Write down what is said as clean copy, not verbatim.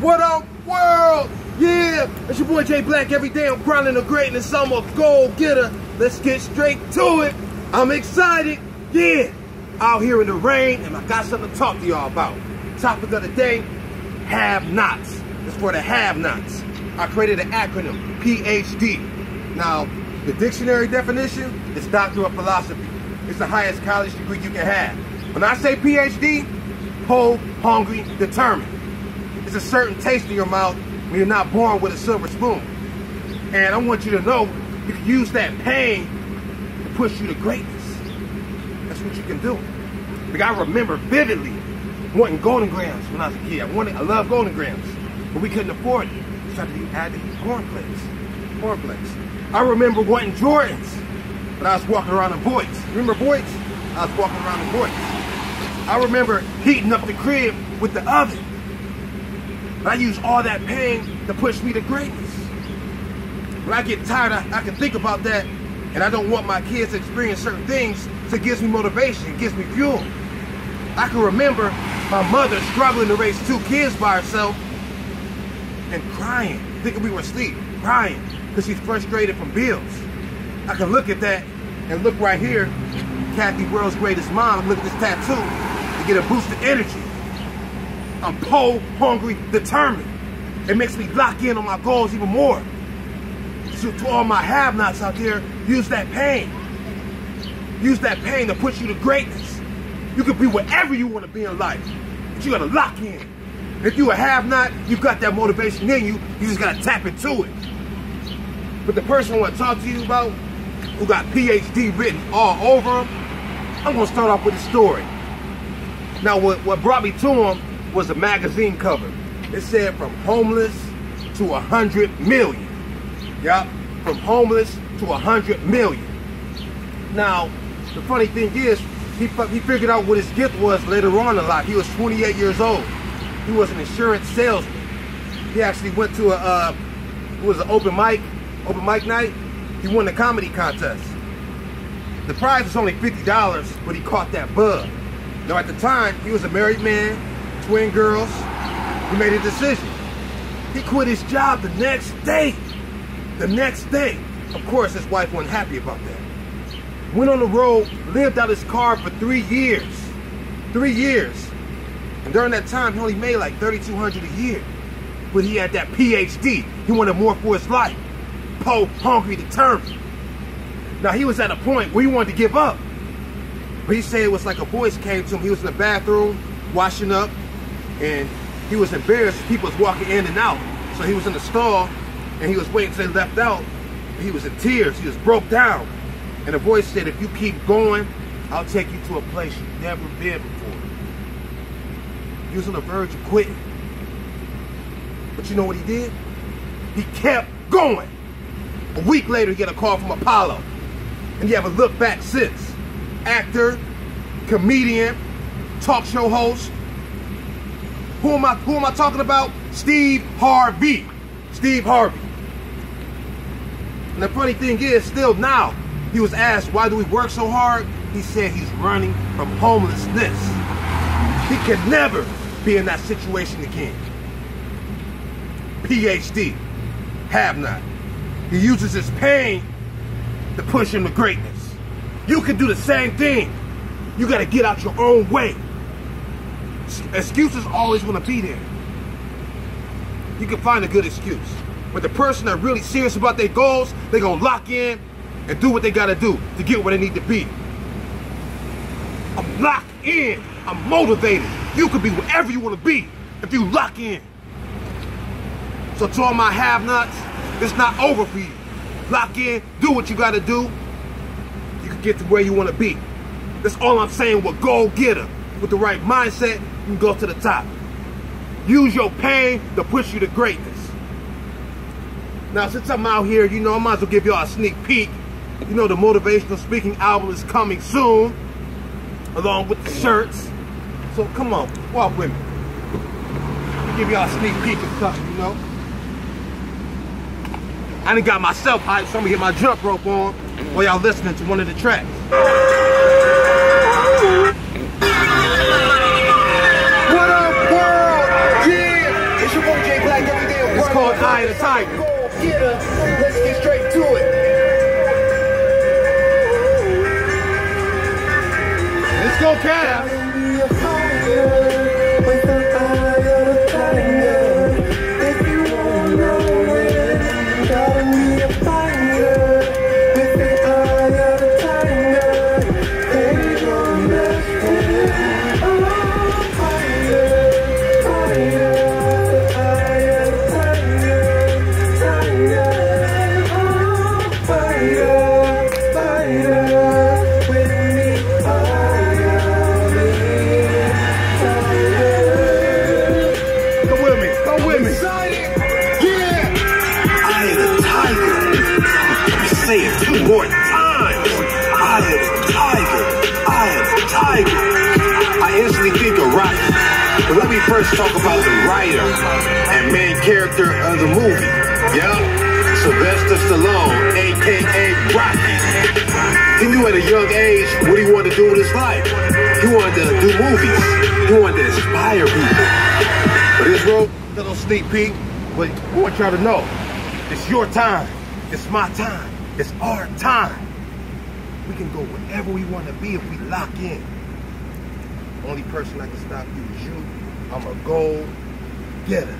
What up, world? Yeah, it's your boy J Black. Every day I'm grinding the greatness. I'm a go-getter. Let's get straight to it. I'm excited. Yeah, out here in the rain, and I got something to talk to y'all about. Topic of the day, have-nots. It's for the have-nots. I created an acronym, P.H.D. Now, the dictionary definition is Doctor of Philosophy. It's the highest college degree you can have. When I say P.H.D., whole, hungry, determined. It's a certain taste in your mouth when you're not born with a silver spoon. And I want you to know you can use that pain to push you to greatness. That's what you can do. Like, I remember vividly wanting Golden Grams when I was a kid. I loved Golden Grams, but we couldn't afford it. So I had to eat cornflakes. I remember wanting Jordans, but I was walking around in Voids. Remember Voids? I was walking around in Voids. I remember heating up the crib with the oven. But I use all that pain to push me to greatness. When I get tired, I can think about that, and I don't want my kids to experience certain things, so it gives me motivation, it gives me fuel. I can remember my mother struggling to raise 2 kids by herself and crying, thinking we were asleep, crying, because she's frustrated from bills. I can look at that and look right here, Kathy, world's greatest mom, look at this tattoo, to get a boost of energy. I'm cold, hungry, determined. It makes me lock in on my goals even more. So to all my have-nots out there, use that pain. Use that pain to push you to greatness. You can be whatever you want to be in life, but you gotta lock in. If you a have-not, you got that motivation in you, you just gotta tap into it. But the person I want to talk to you about, who got P.H.D. written all over him, I'm gonna start off with a story. Now what brought me to him was a magazine cover. It said from homeless to 100 million. Yup, from homeless to 100 million. Now, the funny thing is, he figured out what his gift was later on in life. He was 28 years old. He was an insurance salesman. He actually went to an open mic night. He won the comedy contest. The prize was only $50, but he caught that bug. Now at the time, he was a married man, twin girls. He made a decision. He quit his job the next day. The next day. Of course, his wife wasn't happy about that. Went on the road, lived out his car for 3 years. 3 years. And during that time, he only made like $3,200 a year. But he had that P.H.D. He wanted more for his life. Po, hungry, determined. Now, he was at a point where he wanted to give up. But he said it was like a voice came to him. He was in the bathroom, washing up, and he was embarrassed. People was walking in and out. So he was in the stall, and he was waiting till they left out. He was in tears. He was broke down. And the voice said, if you keep going, I'll take you to a place you've never been before. He was on the verge of quitting. But you know what he did? He kept going. A week later, he got a call from Apollo. And he haven't looked back since. Actor, comedian, talk show host. Who am I talking about? Steve Harvey. Steve Harvey. And the funny thing is, still now, he was asked, why do we work so hard? He said he's running from homelessness. He could never be in that situation again. P.H.D. Have-not. He uses his pain to push him to greatness. You can do the same thing. You got to get out your own way. Excuses always going to be there. You can find a good excuse. But the person that's really serious about their goals, they're going to lock in and do what they got to do to get where they need to be. I'm locked in. I'm motivated. You can be wherever you want to be if you lock in. So to all my have-nots, it's not over for you. Lock in, do what you got to do. You can get to where you want to be. That's all I'm saying with go-getter. With the right mindset, you can go to the top. Use your pain to push you to greatness. Now, since I'm out here, you know, I might as well give y'all a sneak peek. You know, the motivational speaking album is coming soon, along with the shirts. So come on, walk with me. I'll give y'all a sneak peek of something, you know. I done got myself hyped, so I'm gonna get my jump rope on while y'all listening to one of the tracks. What up, world? Yeah, it's your boy J called Eye of the Tiger. Get her. Let's get straight to it. Let's go, Cass. Say it 2 more times. I am the tiger. I am the tiger. I instantly think of Rocky. But let me first talk about the writer and main character of the movie. Yup, Sylvester Stallone, a.k.a. Rocky. He knew at a young age what he wanted to do with his life. He wanted to do movies. He wanted to inspire people. But this role, little sneak peek, but I want y'all to know, it's your time. It's my time. It's our time. We can go wherever we want to be if we lock in. Only person that can stop you is you. I'm a go getter.